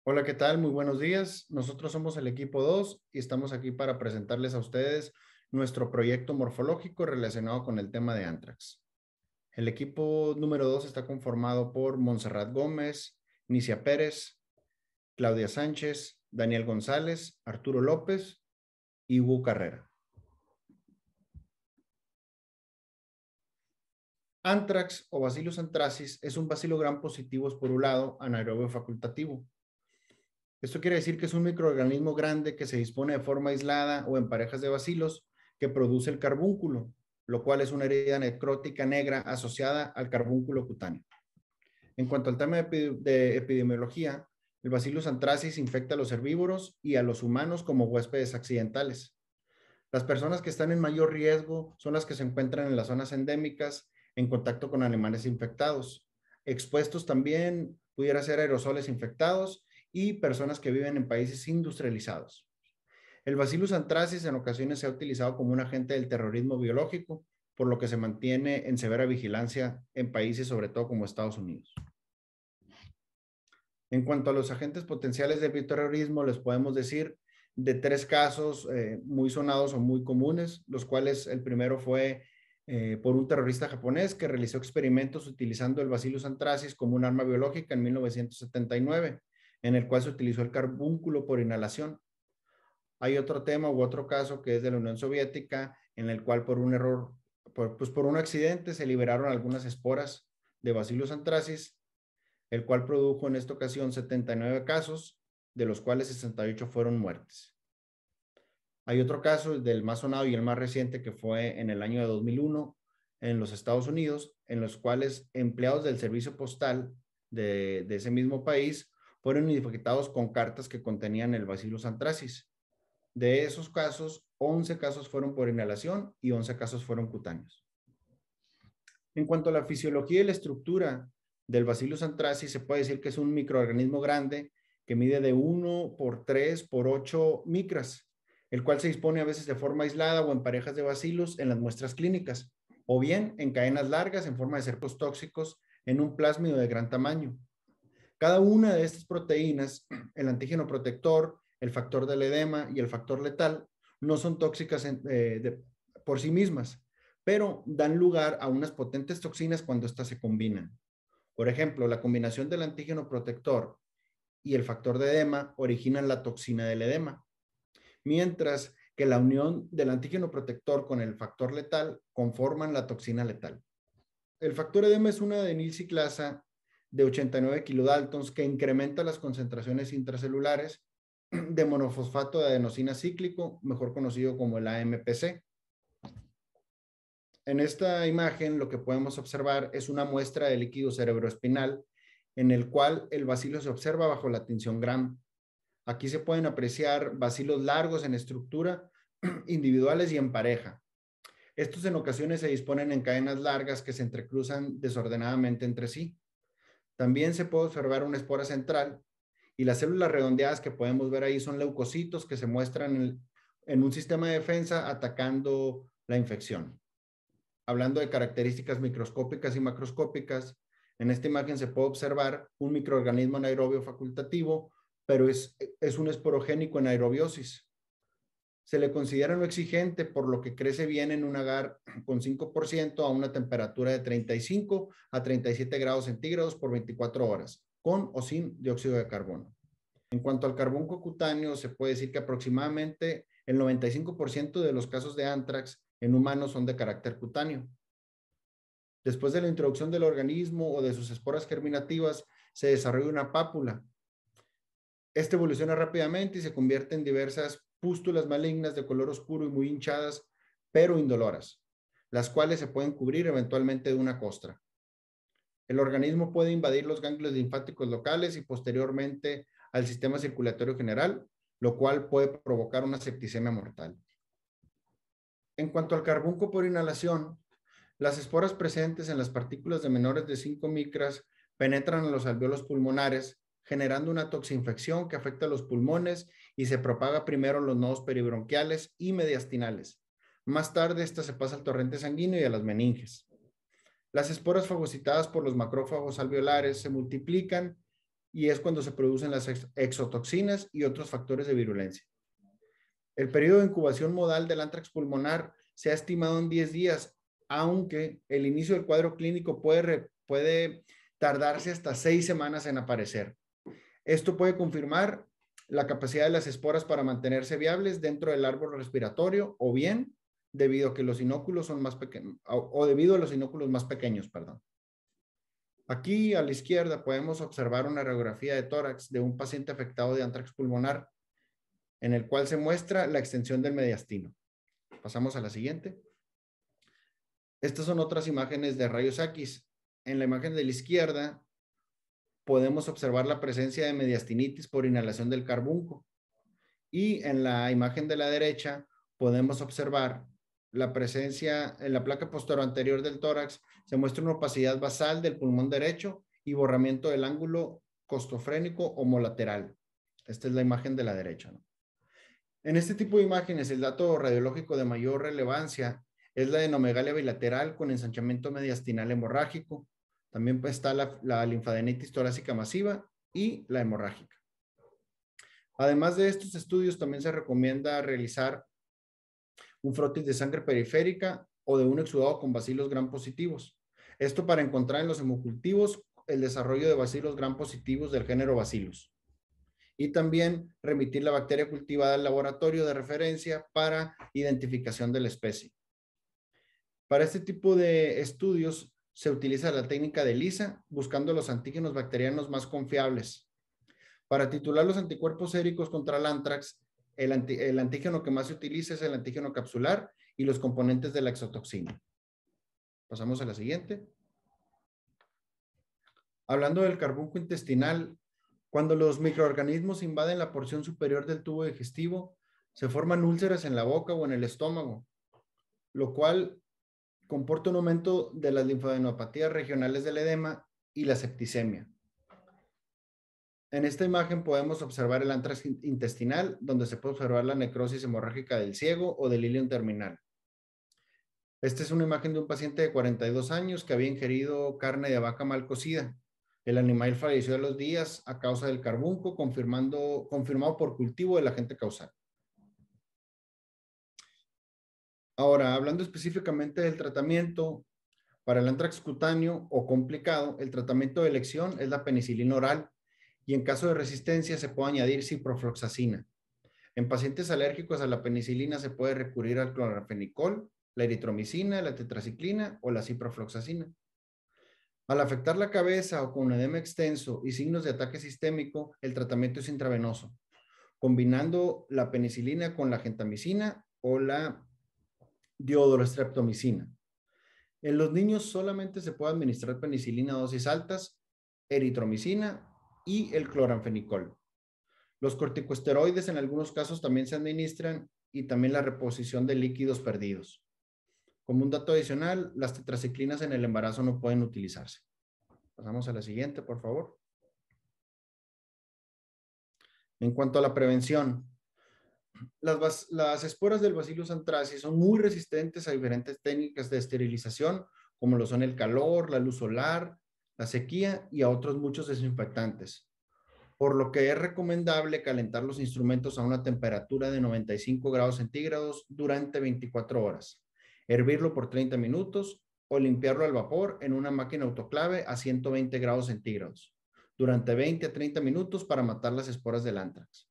Hola, ¿qué tal? Muy buenos días. Nosotros somos el equipo 2 y estamos aquí para presentarles a ustedes nuestro proyecto morfológico relacionado con el tema de Anthrax. El equipo número 2 está conformado por Montserrat Gómez, Nicia Pérez, Claudia Sánchez, Daniel González, Arturo López y Hugo Carrera. Anthrax o Bacillus anthracis es un bacilo gram positivo esporulado anaerobio facultativo. Esto quiere decir que es un microorganismo grande que se dispone de forma aislada o en parejas de bacilos que produce el carbúnculo, lo cual es una herida necrótica negra asociada al carbúnculo cutáneo. En cuanto al tema de epidemiología, el Bacillus anthracis infecta a los herbívoros y a los humanos como huéspedes accidentales. Las personas que están en mayor riesgo son las que se encuentran en las zonas endémicas en contacto con animales infectados. Expuestos también pudiera ser aerosoles infectados y personas que viven en países industrializados. El Bacillus anthracis en ocasiones se ha utilizado como un agente del terrorismo biológico, por lo que se mantiene en severa vigilancia en países sobre todo como Estados Unidos. En cuanto a los agentes potenciales de bioterrorismo, les podemos decir de tres casos muy sonados o muy comunes, los cuales el primero fue por un terrorista japonés que realizó experimentos utilizando el Bacillus anthracis como un arma biológica en 1979, en el cual se utilizó el carbúnculo por inhalación. Hay otro tema u otro caso que es de la Unión Soviética, en el cual por un error, por un accidente se liberaron algunas esporas de Bacillus anthracis, el cual produjo en esta ocasión 79 casos, de los cuales 68 fueron muertes. Hay otro caso, del más sonado y el más reciente, que fue en el año de 2001 en los Estados Unidos, en los cuales empleados del servicio postal de ese mismo país fueron infectados con cartas que contenían el Bacillus anthracis. De esos casos, 11 casos fueron por inhalación y 11 casos fueron cutáneos. En cuanto a la fisiología y la estructura del Bacillus anthracis, se puede decir que es un microorganismo grande que mide de 1 por 3 por 8 micras, el cual se dispone a veces de forma aislada o en parejas de bacilos en las muestras clínicas, o bien en cadenas largas en forma de cercos tóxicos en un plásmido de gran tamaño. Cada una de estas proteínas, el antígeno protector, el factor del edema y el factor letal, no son tóxicas por sí mismas, pero dan lugar a unas potentes toxinas cuando éstas se combinan. Por ejemplo, la combinación del antígeno protector y el factor de edema originan la toxina del edema, mientras que la unión del antígeno protector con el factor letal conforman la toxina letal. El factor edema es una adenilciclasa de 89 kilodaltons que incrementa las concentraciones intracelulares de monofosfato de adenosina cíclico, mejor conocido como el AMPC. En esta imagen lo que podemos observar es una muestra de líquido cerebroespinal en el cual el bacilo se observa bajo la tinción Gram. Aquí se pueden apreciar bacilos largos en estructura, individuales y en pareja. Estos en ocasiones se disponen en cadenas largas que se entrecruzan desordenadamente entre sí. También se puede observar una espora central y las células redondeadas que podemos ver ahí son leucocitos que se muestran en un sistema de defensa atacando la infección. Hablando de características microscópicas y macroscópicas, en esta imagen se puede observar un microorganismo anaerobio facultativo, pero es un esporogénico en aerobiosis. Se le considera no exigente, por lo que crece bien en un agar con 5% a una temperatura de 35 a 37 grados centígrados por 24 horas, con o sin dióxido de carbono. En cuanto al carbunco cutáneo, se puede decir que aproximadamente el 95% de los casos de anthrax en humanos son de carácter cutáneo. Después de la introducción del organismo o de sus esporas germinativas, se desarrolla una pápula. Esta evoluciona rápidamente y se convierte en diversas pústulas malignas de color oscuro y muy hinchadas, pero indoloras, las cuales se pueden cubrir eventualmente de una costra. El organismo puede invadir los ganglios linfáticos locales y posteriormente al sistema circulatorio general, lo cual puede provocar una septicemia mortal. En cuanto al carbunco por inhalación, las esporas presentes en las partículas de menores de 5 micras penetran a los alvéolos pulmonares, generando una toxinfección que afecta a los pulmones y se propaga primero en los nodos peribronquiales y mediastinales. Más tarde, esta se pasa al torrente sanguíneo y a las meninges. Las esporas fagocitadas por los macrófagos alveolares se multiplican y es cuando se producen las exotoxinas y otros factores de virulencia. El periodo de incubación modal del anthrax pulmonar se ha estimado en 10 días, aunque el inicio del cuadro clínico puede tardarse hasta 6 semanas en aparecer. Esto puede confirmar la capacidad de las esporas para mantenerse viables dentro del árbol respiratorio o bien debido a que los inóculos son más pequeños o debido a los inóculos más pequeños, perdón. Aquí a la izquierda podemos observar una radiografía de tórax de un paciente afectado de anthrax pulmonar en el cual se muestra la extensión del mediastino. Pasamos a la siguiente. Estas son otras imágenes de rayos X. En la imagen de la izquierda podemos observar la presencia de mediastinitis por inhalación del carbunco. Y en la imagen de la derecha podemos observar la presencia en la placa posterior anterior del tórax. Se muestra una opacidad basal del pulmón derecho y borramiento del ángulo costofrénico homolateral. Esta es la imagen de la derecha, ¿no? En este tipo de imágenes, el dato radiológico de mayor relevancia es la adenomegalia bilateral con ensanchamiento mediastinal hemorrágico. También está la linfadenitis torácica masiva y la hemorrágica. Además de estos estudios, también se recomienda realizar un frotis de sangre periférica o de un exudado con bacilos gram positivos. Esto para encontrar en los hemocultivos el desarrollo de bacilos gram positivos del género Bacillus. Y también remitir la bacteria cultivada al laboratorio de referencia para identificación de la especie. Para este tipo de estudios se utiliza la técnica de ELISA, buscando los antígenos bacterianos más confiables. Para titular los anticuerpos séricos contra el anthrax, el antígeno que más se utiliza es el antígeno capsular y los componentes de la exotoxina. Pasamos a la siguiente. Hablando del carbunco intestinal, cuando los microorganismos invaden la porción superior del tubo digestivo, se forman úlceras en la boca o en el estómago, lo cual comporta un aumento de las linfadenopatías regionales del edema y la septicemia. En esta imagen podemos observar el anthrax intestinal, donde se puede observar la necrosis hemorrágica del ciego o del ilion terminal. Esta es una imagen de un paciente de 42 años que había ingerido carne de vaca mal cocida. El animal falleció a los días a causa del carbunco, confirmado por cultivo del agente causal. Ahora, hablando específicamente del tratamiento para el anthrax cutáneo o complicado, el tratamiento de elección es la penicilina oral y en caso de resistencia se puede añadir ciprofloxacina. En pacientes alérgicos a la penicilina se puede recurrir al cloranfenicol, la eritromicina, la tetraciclina o la ciprofloxacina. Al afectar la cabeza o con edema extenso y signos de ataque sistémico, el tratamiento es intravenoso, combinando la penicilina con la gentamicina o la diodorostreptomicina. En los niños solamente se puede administrar penicilina a dosis altas, eritromicina y el cloranfenicol. Los corticosteroides en algunos casos también se administran y también la reposición de líquidos perdidos. Como un dato adicional, las tetraciclinas en el embarazo no pueden utilizarse. Pasamos a la siguiente, por favor. En cuanto a la prevención, las esporas del Bacillus anthracis son muy resistentes a diferentes técnicas de esterilización, como lo son el calor, la luz solar, la sequía y a otros muchos desinfectantes. Por lo que es recomendable calentar los instrumentos a una temperatura de 95 grados centígrados durante 24 horas, hervirlo por 30 minutos o limpiarlo al vapor en una máquina autoclave a 120 grados centígrados durante 20 a 30 minutos para matar las esporas del anthrax.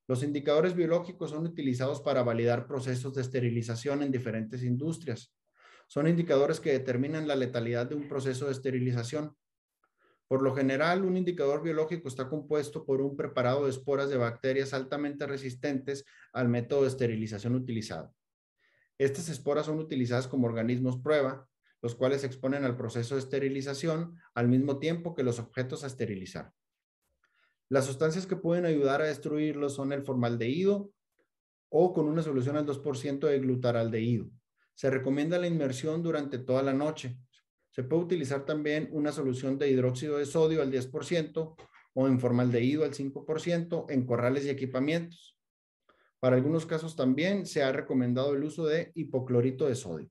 Los indicadores biológicos son utilizados para validar procesos de esterilización en diferentes industrias. Son indicadores que determinan la letalidad de un proceso de esterilización. Por lo general, un indicador biológico está compuesto por un preparado de esporas de bacterias altamente resistentes al método de esterilización utilizado. Estas esporas son utilizadas como organismos prueba, los cuales se exponen al proceso de esterilización al mismo tiempo que los objetos a esterilizar. Las sustancias que pueden ayudar a destruirlos son el formaldehído o con una solución al 2% de glutaraldehído. Se recomienda la inmersión durante toda la noche. Se puede utilizar también una solución de hidróxido de sodio al 10% o en formaldehído al 5% en corrales y equipamientos. Para algunos casos también se ha recomendado el uso de hipoclorito de sodio.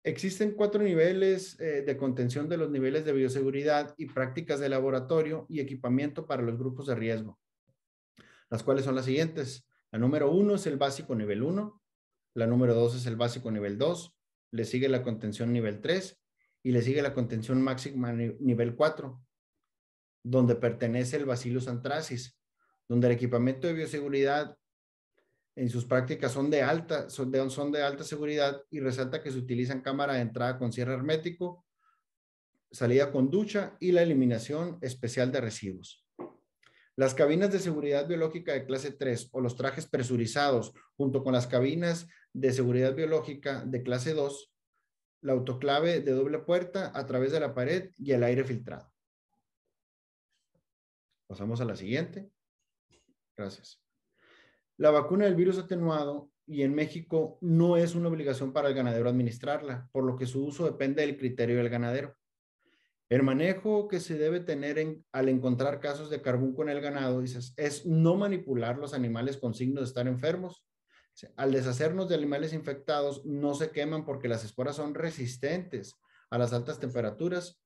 Existen 4 niveles de contención de los niveles de bioseguridad y prácticas de laboratorio y equipamiento para los grupos de riesgo, las cuales son las siguientes. La número 1 es el básico nivel 1, la número 2 es el básico nivel 2, le sigue la contención nivel 3 y le sigue la contención máxima nivel 4, donde pertenece el Bacillus anthracis, donde el equipamiento de bioseguridad en sus prácticas son de alta seguridad y resalta que se utilizan cámara de entrada con cierre hermético, salida con ducha y la eliminación especial de residuos. Las cabinas de seguridad biológica de clase 3 o los trajes presurizados junto con las cabinas de seguridad biológica de clase 2, la autoclave de doble puerta a través de la pared y el aire filtrado. Pasamos a la siguiente. Gracias. La vacuna del virus atenuado y en México no es una obligación para el ganadero administrarla, por lo que su uso depende del criterio del ganadero. El manejo que se debe tener al encontrar casos de carbunco en el ganado, dices, es no manipular los animales con signos de estar enfermos. Al deshacernos de animales infectados, no se queman porque las esporas son resistentes a las altas temperaturas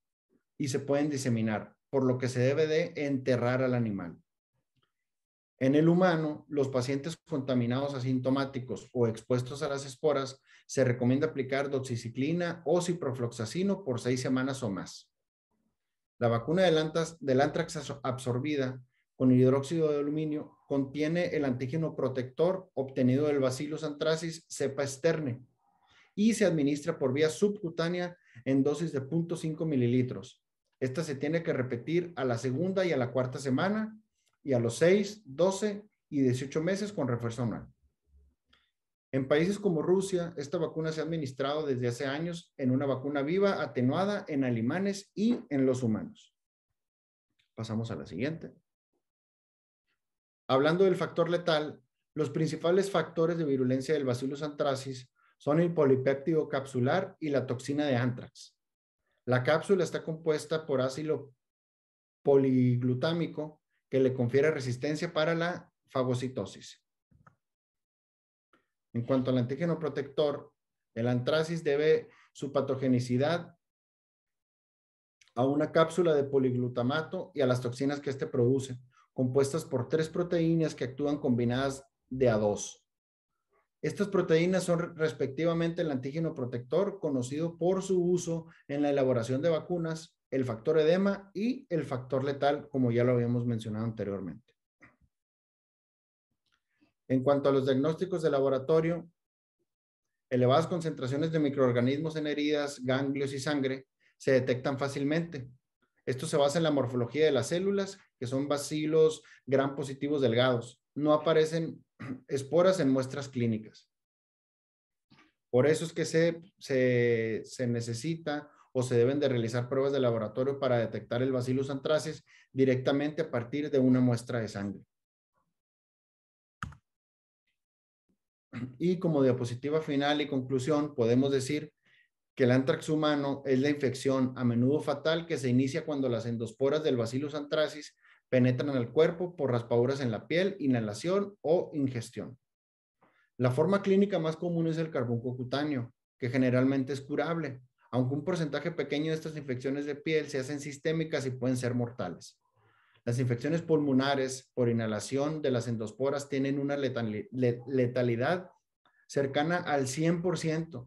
y se pueden diseminar, por lo que se debe de enterrar al animal. En el humano, los pacientes contaminados asintomáticos o expuestos a las esporas, se recomienda aplicar doxiciclina o ciprofloxacino por 6 semanas o más. La vacuna del antrax absorbida con hidróxido de aluminio contiene el antígeno protector obtenido del Bacillus anthracis cepa sterne y se administra por vía subcutánea en dosis de 0.5 mililitros. Esta se tiene que repetir a la segunda y a la cuarta semana y a los 6, 12 y 18 meses con refuerzo anual. En países como Rusia, esta vacuna se ha administrado desde hace años en una vacuna viva atenuada en animales y en los humanos. Pasamos a la siguiente. Hablando del factor letal, los principales factores de virulencia del Bacillus anthracis son el polipéptido capsular y la toxina de anthrax. La cápsula está compuesta por ácido poliglutámico que le confiere resistencia para la fagocitosis. En cuanto al antígeno protector, el anthracis debe su patogenicidad a una cápsula de poliglutamato y a las toxinas que éste produce, compuestas por 3 proteínas que actúan combinadas de a 2. Estas proteínas son respectivamente el antígeno protector, conocido por su uso en la elaboración de vacunas, el factor edema y el factor letal, como ya lo habíamos mencionado anteriormente. En cuanto a los diagnósticos de laboratorio, elevadas concentraciones de microorganismos en heridas, ganglios y sangre se detectan fácilmente. Esto se basa en la morfología de las células, que son bacilos gram positivos delgados. No aparecen esporas en muestras clínicas. Por eso es que se necesita o se deben de realizar pruebas de laboratorio para detectar el Bacillus anthracis directamente a partir de una muestra de sangre. Y como diapositiva final y conclusión, podemos decir que el anthrax humano es la infección a menudo fatal que se inicia cuando las endosporas del Bacillus anthracis penetran al cuerpo por raspaduras en la piel, inhalación o ingestión. La forma clínica más común es el carbunco cutáneo, que generalmente es curable, aunque un porcentaje pequeño de estas infecciones de piel se hacen sistémicas y pueden ser mortales. Las infecciones pulmonares por inhalación de las endosporas tienen una letalidad cercana al 100%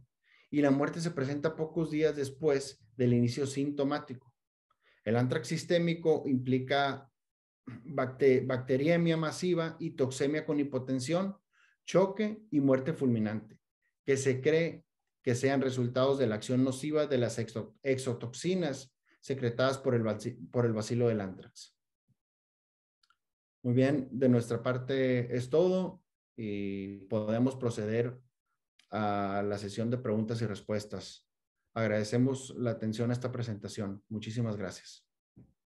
y la muerte se presenta pocos días después del inicio sintomático. El anthrax sistémico implica bacteriemia masiva y toxemia con hipotensión, choque y muerte fulminante, que se cree que sean resultados de la acción nociva de las exotoxinas secretadas por el bacilo del anthrax. Muy bien, de nuestra parte es todo y podemos proceder a la sesión de preguntas y respuestas. Agradecemos la atención a esta presentación. Muchísimas gracias.